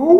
Hi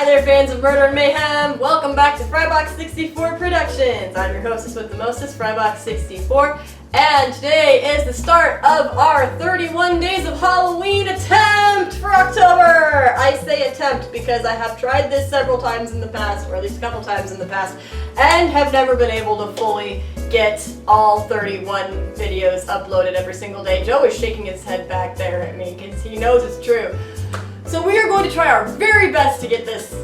there, fans of Murder and Mayhem! Welcome back to Frybox64 Productions! I'm your hostess with the mostest, Frybox64, and today is the start of our 31 Days of Halloween attempt for October! I say attempt because I have tried this several times in the past, or at least a couple times in the past, and have never been able to fully get all 31 videos uploaded every single day. Joe is shaking his head back there at me because he knows it's true. So we are going to try our very best to get this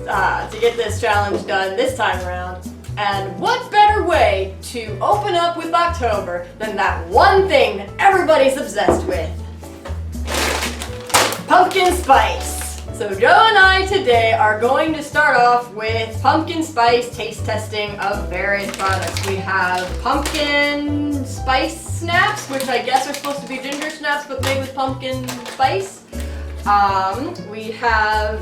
challenge done this time around. And what better way to open up with October than that one thing that everybody's obsessed with? Pumpkin spice! So Joe and I today are going to start off with pumpkin spice taste testing of various products. We have pumpkin spice snaps, which I guess are supposed to be ginger snaps but made with pumpkin spice. We have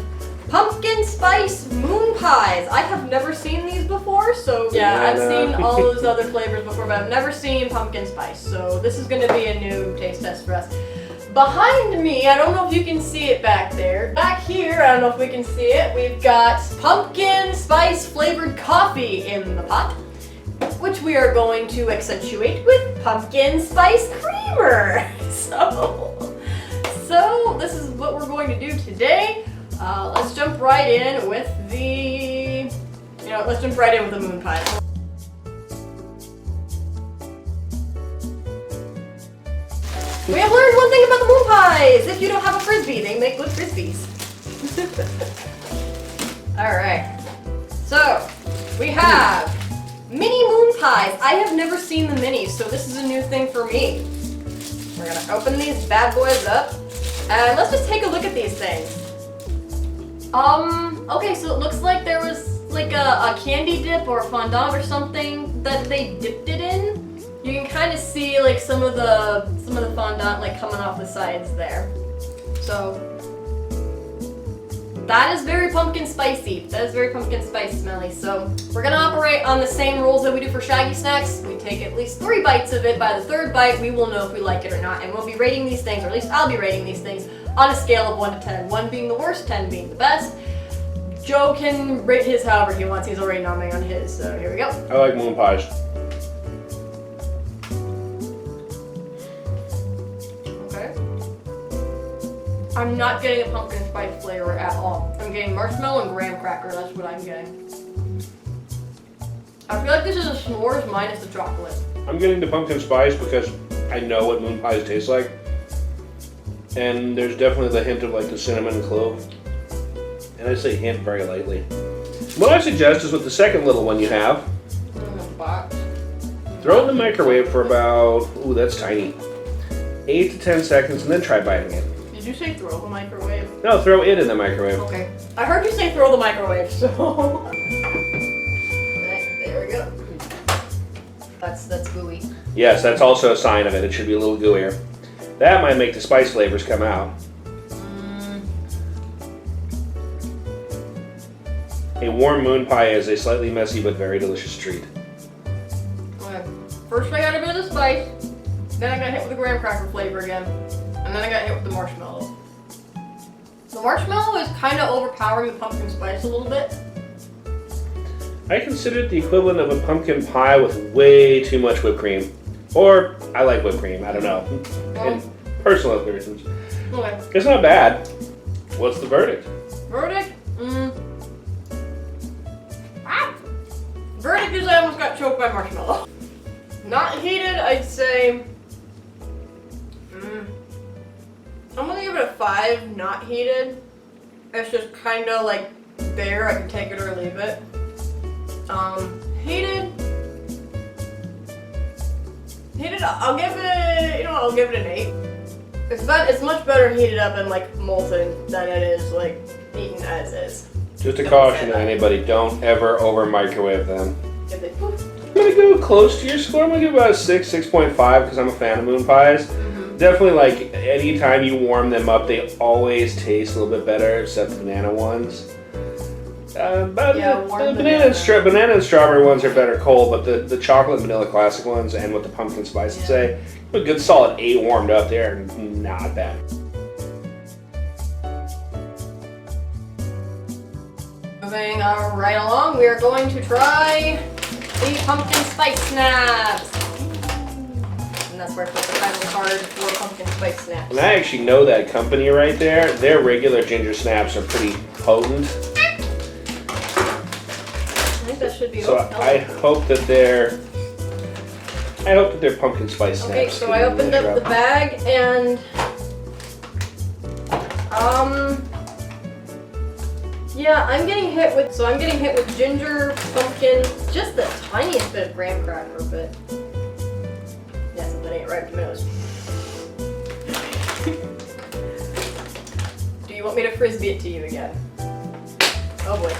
pumpkin spice moon pies. I have never seen these before, so yeah, I've seen all those other flavors before, but I've never seen pumpkin spice, so this is going to be a new taste test for us. Behind me, I don't know if you can see it back there. Back here, I don't know if we can see it, we've got pumpkin spice flavored coffee in the pot, which we are going to accentuate with pumpkin spice creamer. So this is what we're going to do today. Let's jump right in with the moon pie. We have learned one thing about the moon pies. If you don't have a frisbee, they make good frisbees. Alright, so we have mini moon pies. I have never seen the minis, so this is a new thing for me. We're gonna open these bad boys up. And let's just take a look at these things. Okay, so it looks like there was like a candy dip or a fondant or something that they dipped it in. You can kind of see like some of the fondant like coming off the sides there. So that is very pumpkin spicy. That is very pumpkin spice smelly. So we're gonna operate on the same rules that we do for Shaggy Snacks. We take at least 3 bites of it. By the 3rd bite, we will know if we like it or not. And we'll be rating these things, or at least I'll be rating these things, on a scale of 1 to 10. 1 being the worst, 10 being the best. Joe can rate his however he wants. He's already nomming on his, so here we go. I like moon pies. Okay. I'm not getting a pumpkin spice flavor at all. I'm getting marshmallow and graham cracker. That's what I'm getting. I feel like this is a s'mores minus the chocolate. I'm getting the pumpkin spice because I know what moon pies taste like. And there's definitely the hint of like the cinnamon and clove. And I say hint very lightly. What I suggest is with the second little one you have, throw it in the microwave for about, ooh, that's tiny, 8 to 10 seconds and then try biting it. Did you say throw the microwave? No, throw it in the microwave. Okay. I heard you say throw the microwave, so... There we go. That's gooey. Yes, that's also a sign of it. It should be a little gooier. That might make the spice flavors come out. A warm moon pie is a slightly messy but very delicious treat. Okay. First I got a bit of the spice, then I got hit with the graham cracker flavor again, and then I got hit with the marshmallow. The marshmallow is kind of overpowering the pumpkin spice a little bit. I consider it the equivalent of a pumpkin pie with way too much whipped cream. Or, I like whipped cream, I don't know. And personal reasons. Okay. It's not bad. What's the verdict? Verdict? Verdict is I almost got choked by marshmallow. Not heated, I'd say... I'm gonna give it a 5, not heated. It's just kind of like there, I can take it or leave it. Heated, I'll give it, I'll give it an 8. It's much better heated up and like molten than it is like eaten as is. Just a caution to anybody, don't ever over microwave them. If they poof. I'm gonna go close to your score. I'm gonna give about a 6, 6.5 because I'm a fan of moon pies. Definitely, like, anytime you warm them up, they always taste a little bit better, except the banana ones. But Yeah, the warm banana and strawberry ones are better cold, but the chocolate and vanilla classic ones and with the pumpkin spice, I'd say a good solid 8 warmed up there, not bad. Moving right along, we are going to try the pumpkin spice snaps. And that's where I put the title card for pumpkin spice snaps. And I actually know that company right there. Their regular ginger snaps are pretty potent. I think that should be So I hope that their pumpkin spice snaps. Okay, so I opened up the bag and yeah, I'm getting hit with ginger, pumpkin, just the tiniest bit of graham cracker, but yeah, something ain't right with my nose. Do you want me to frisbee it to you again? Oh boy.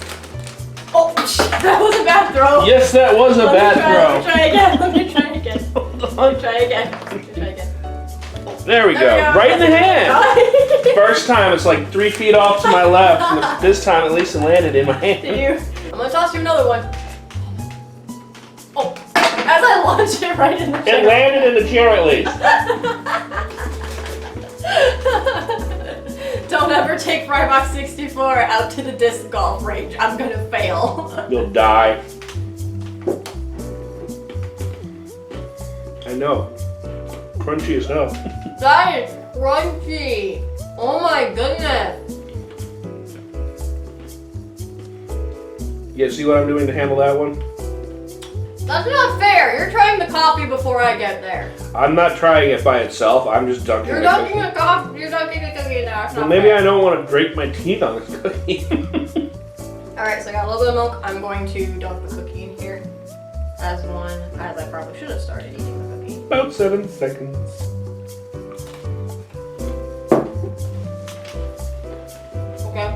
Oh, that was a bad throw. Yes, that was a bad throw. Let me try again. Let me try again. There we go. Right in the hand. First time it's like 3 feet off to my left, and this time at least it landed in my hand. I'm gonna toss you another one. Oh, as I launch it right in the chair. It landed in the chair at least. Don't ever take Frybox 64 out to the disc golf range. I'm gonna fail. You'll die. I know. Crunchy as hell. That is crunchy. Oh my goodness. You see what I'm doing to handle that one? That's not fair. You're trying the coffee before I get there. I'm not trying it by itself. I'm just dunking You're the dunking cookie. the coffee. You're dunking the cookie now. It's Well, not maybe fair. I don't want to break my teeth on this cookie. Alright, so I got a little bit of milk. I'm going to dunk the cookie in here as I probably should have started eating the cookie. About 7 seconds. Okay.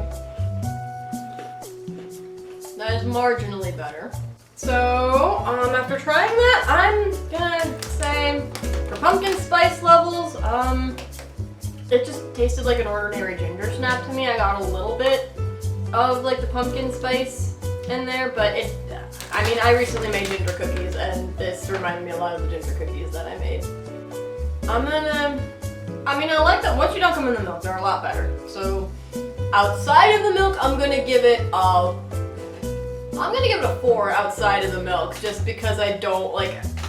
That is marginally better. So, after trying that, I'm gonna say for pumpkin spice levels, it just tasted like an ordinary ginger snap to me. I got a little bit of like the pumpkin spice in there, but I recently made ginger cookies and this reminded me a lot of the ginger cookies that I made. I like them. Once you dunk them in the milk, they're a lot better. So, outside of the milk, I'm gonna give it a 4 outside of the milk, just because I don't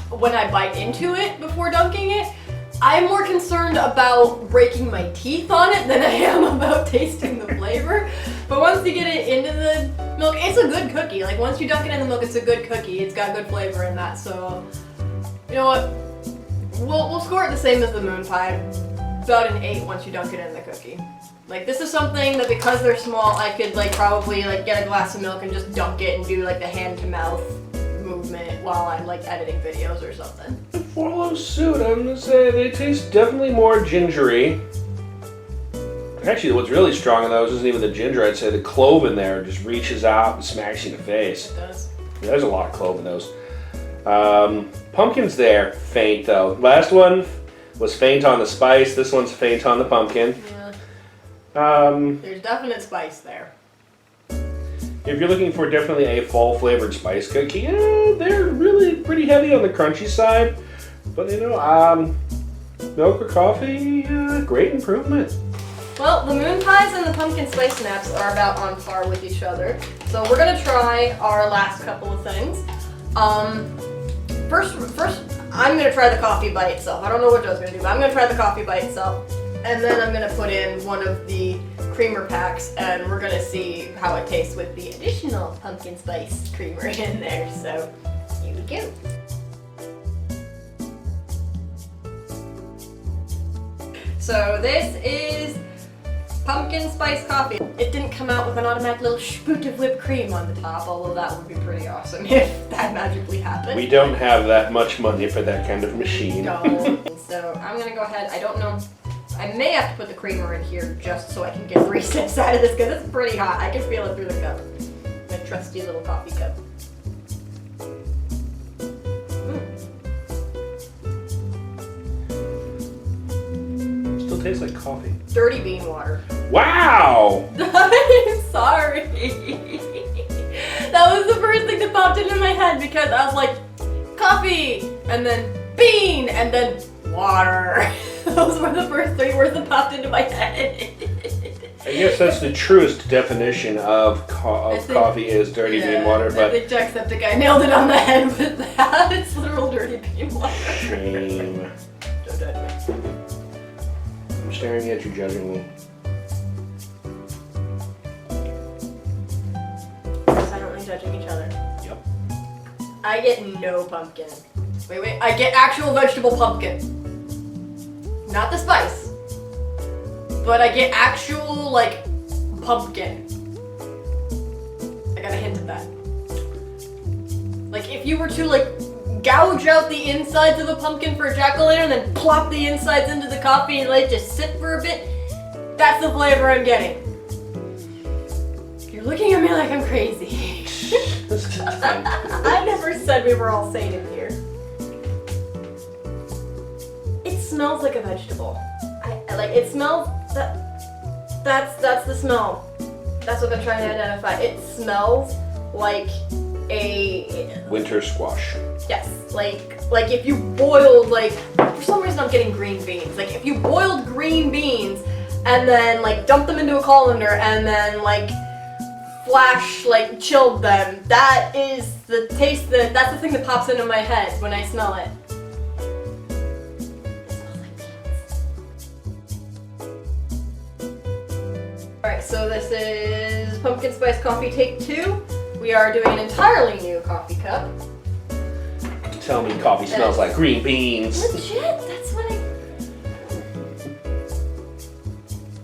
when I bite into it before dunking it, I'm more concerned about breaking my teeth on it than I am about tasting the flavor. But once you get it into the milk, it's a good cookie. Like once you dunk it in the milk, it's a good cookie. It's got good flavor in that. So, you know what? We'll score it the same as the moon pie. About an 8 once you dunk it in the cookie. Like this is something that because they're small, I could probably get a glass of milk and just dunk it and do the hand to mouth movement while I'm editing videos or something. Follow suit. I'm gonna say they taste definitely more gingery. Actually, what's really strong in those isn't even the ginger. I'd say the clove in there just reaches out and smacks you in the face. It does. Yeah, there's a lot of clove in those. Pumpkin's there, faint though. Last one was faint on the spice. This one's faint on the pumpkin. Yeah. There's definite spice there. If you're looking for definitely a fall flavored spice cookie, they're really pretty heavy on the crunchy side. But milk or coffee, great improvement. Well, the moon pies and the pumpkin spice snaps are about on par with each other. So we're gonna try our last couple of things. First, I'm gonna try the coffee by itself. I don't know what Joe's gonna do, but I'm gonna try the coffee by itself. And then I'm gonna put in one of the creamer packs and we're gonna see how it tastes with the additional pumpkin spice creamer in there. So here we go. So this is pumpkin spice coffee. It didn't come out with an automatic little spoot of whipped cream on the top, although that would be pretty awesome if that magically happened. We don't have that much money for that kind of machine. No. So I'm gonna go ahead, I don't know, I may have to put the creamer in here just so I can get 3 sips out of this because it's pretty hot. I can feel it through the cup. My trusty little coffee cup. Still tastes like coffee. Dirty bean water. Wow! I'm sorry. That was the first thing that popped into my head because I was like, coffee, and then bean, and then water. Those were the first 3 words that popped into my head. I guess that's the truest definition of coffee is dirty bean water, but I think Jacksepticeye nailed it on the head with that. It's literal dirty bean water. shame. Don't judge me. I'm staring at you, judging me. Silently judging each other. Yep. I get no pumpkin. Wait. I get actual vegetable pumpkin. Not the spice. But I get actual, like, pumpkin. I got a hint of that. Like, if you were to, like, gouge out the insides of a pumpkin for a jack-o'-lantern and then plop the insides into the coffee and let it just sit for a bit, that's the flavor I'm getting. You're looking at me like I'm crazy. I never said we were all sane in here. It smells like a vegetable. It smells, that's the smell. That's what I'm trying to identify. It smells like a... Winter squash. Yes, like if you boiled, like, for some reason I'm getting green beans. Like, if you boiled green beans and then, like, dumped them into a colander and then, like, chilled them, that is the taste that's the thing that pops into my head when I smell it. Alright, so this is pumpkin spice coffee take 2. We are doing an entirely new coffee cup. Tell me coffee smells like green beans. Legit, that's what I...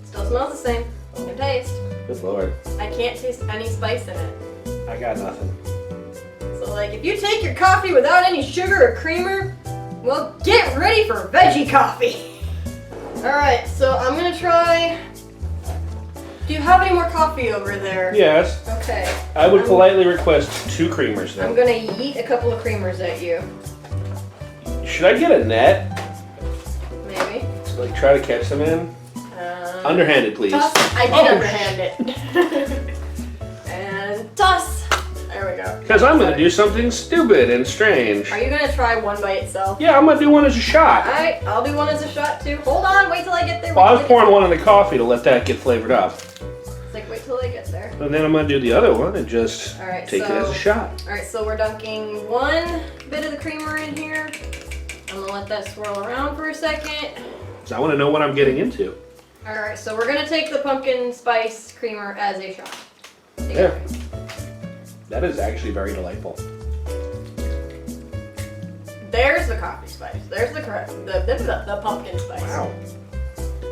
Still smells the same. You can taste. Good lord. I can't taste any spice in it. I got nothing. So, like, if you take your coffee without any sugar or creamer, well, get ready for veggie coffee. Alright, so I'm gonna try... Do you have any more coffee over there? Yes. Okay. I would politely request 2 creamers then. I'm gonna yeet a couple of creamers at you. Should I get a net? Maybe. To, like, try to catch them in? Underhanded, please. Toss. I did underhand it. And toss. There we go. Because I'm going to do something stupid and strange. Are you gonna try one by itself? Yeah, I'm going to do one as a shot. Alright, I'll do one as a shot too. Hold on, wait till I get there. Well, I was pouring one in the coffee to let that get flavored up. It's like, wait till I get there. And then I'm going to do the other one and just take it as a shot. Alright, so we're dunking one bit of the creamer in here. I'm gonna let that swirl around for a second. So I want to know what I'm getting into. Alright, so we're gonna take the pumpkin spice creamer as a shot. There. That is actually very delightful. There's the coffee spice. There's the pumpkin spice. Wow.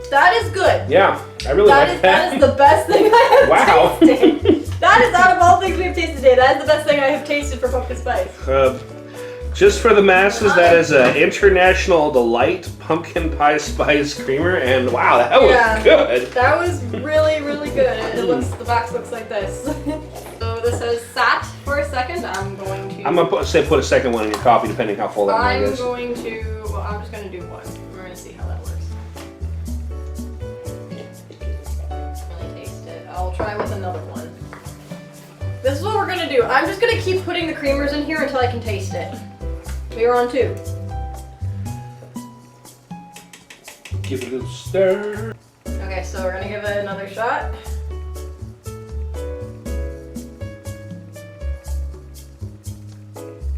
That is good. Yeah, I really like that. That is the best thing I have Wow. tasted. That is, out of all things we have tasted today, that is the best thing I have tasted for pumpkin spice. Just for the masses, that is an International Delight Pumpkin Pie Spice Creamer, and wow, that was good. That was really, really good. The box looks like this. So this has sat for a second. I'm gonna put a second one in your coffee, depending how full that mug is. I'm just gonna do one. We're gonna see how that works. Really taste it. I'll try with another one. This is what we're gonna do. I'm just gonna keep putting the creamers in here until I can taste it. We are on 2. Give it a little stir. Okay, so we're gonna give it another shot.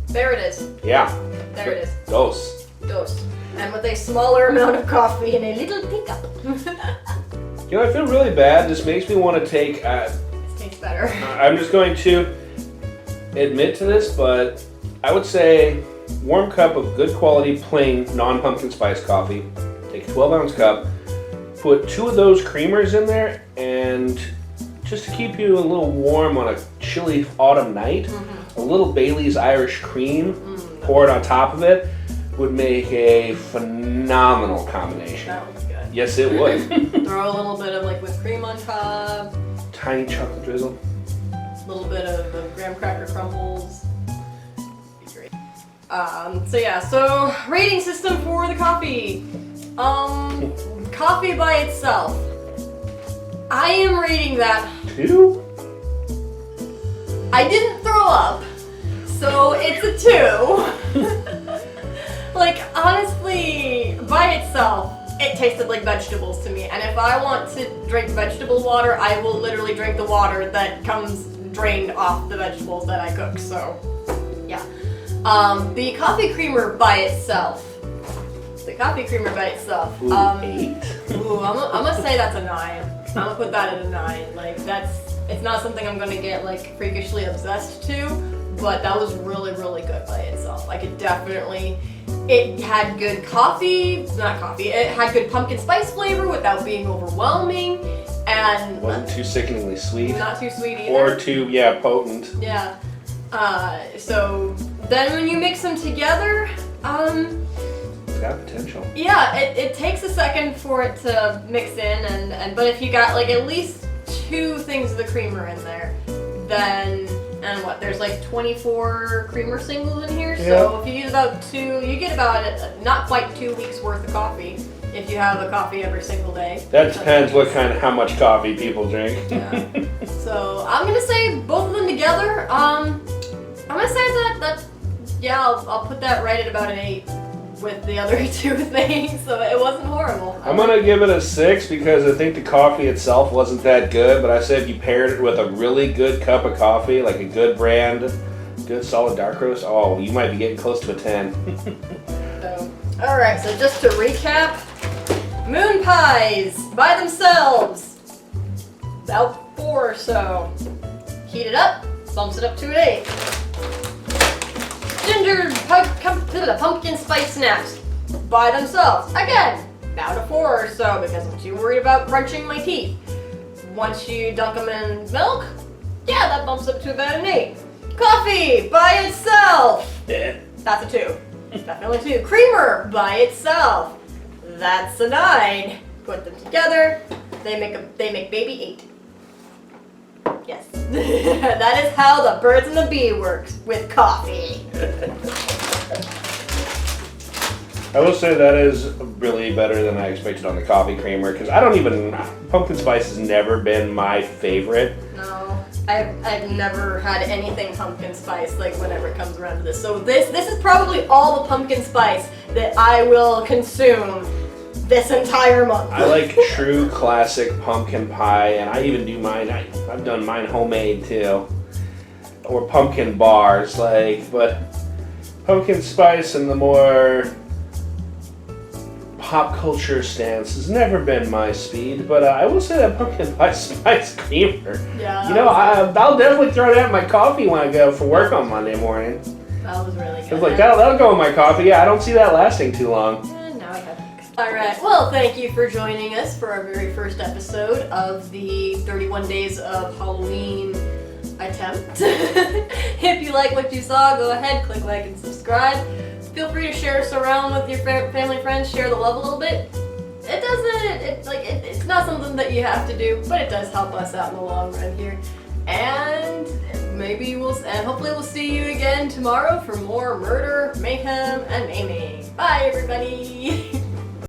There it is. Yeah. There it is. Dose. Dose. And with a smaller amount of coffee and a little teacup. You know, I feel really bad. This makes me want to take... This tastes better. I'm just going to admit to this, but I would say warm cup of good quality plain non-pumpkin spice coffee. Take a 12-ounce cup. Put 2 of those creamers in there, and just to keep you a little warm on a chilly autumn night, a little Bailey's Irish cream poured on top of it would make a phenomenal combination. That was good. Yes, it would. Throw a little bit of like whipped cream on top. Tiny chocolate drizzle. A little bit of graham cracker crumbles. Be great. So rating system for the coffee. Coffee by itself. I am rating that 2? I didn't throw up. So it's a 2. Like, honestly, by itself, it tasted like vegetables to me. And if I want to drink vegetable water, I will literally drink the water that comes drained off the vegetables that I cook. So, yeah. The coffee creamer by itself. Ooh, I'm gonna say that's a 9. I'm gonna put that at a 9. Like, it's not something I'm gonna get like freakishly obsessed to, but that was really, really good by itself. Like, it had good it had good pumpkin spice flavor without being overwhelming, and Wasn't too sickeningly sweet. not too sweet either. Or too, potent. Yeah. So then when you mix them together, It's got potential. yeah, it takes a second for it to mix in, but if you got like at least 2 things of the creamer in there, then, and there's like 24 creamer singles in here, so if you use about 2, you get about not quite 2 weeks worth of coffee if you have a coffee every single day. That depends how much coffee people drink. Yeah. So I'm gonna say both of them together. I'm gonna say I'll put that right at about an 8 with the other 2 things. So it wasn't horrible. I'm gonna give it a 6 because I think the coffee itself wasn't that good, but I said if you paired it with a really good cup of coffee, like a good brand, good solid dark roast, oh, you might be getting close to a 10. Alright, so just to recap, moon pies by themselves, about 4 or so. Heat it up, bumps it up to an 8. Pumpkin spice snaps by themselves, again, about a 4 or so because I'm too worried about crunching my teeth. Once you dunk them in milk, yeah, that bumps up to about an 8. Coffee by itself, that's a 2. Definitely 2. Creamer by itself, that's a 9. Put them together, they make baby 8. Yes. That is how the birds and the bee works with coffee. I will say that is really better than I expected on the coffee creamer because pumpkin spice has never been my favorite. No, I've never had anything pumpkin spice like whenever it comes around to this. So this is probably all the pumpkin spice that I will consume this entire month. I like true classic pumpkin pie, and I even do mine. I've done mine homemade too, or pumpkin bars. But pumpkin spice and the more pop culture stance has never been my speed. But I will say that pumpkin pie spice creamer. Yeah. I'll definitely throw that in my coffee when I go for work on Monday morning. That was really good. It's like that'll go in my coffee. Yeah, I don't see that lasting too long. Alright, well, thank you for joining us for our very first episode of the 31 Days of Halloween attempt. If you like what you saw, go ahead, click like and subscribe. Feel free to share us around with your family friends, share the love a little bit. It's not something that you have to do, but it does help us out in the long run here. And hopefully we'll see you again tomorrow for more murder, mayhem, and maiming. Bye, everybody!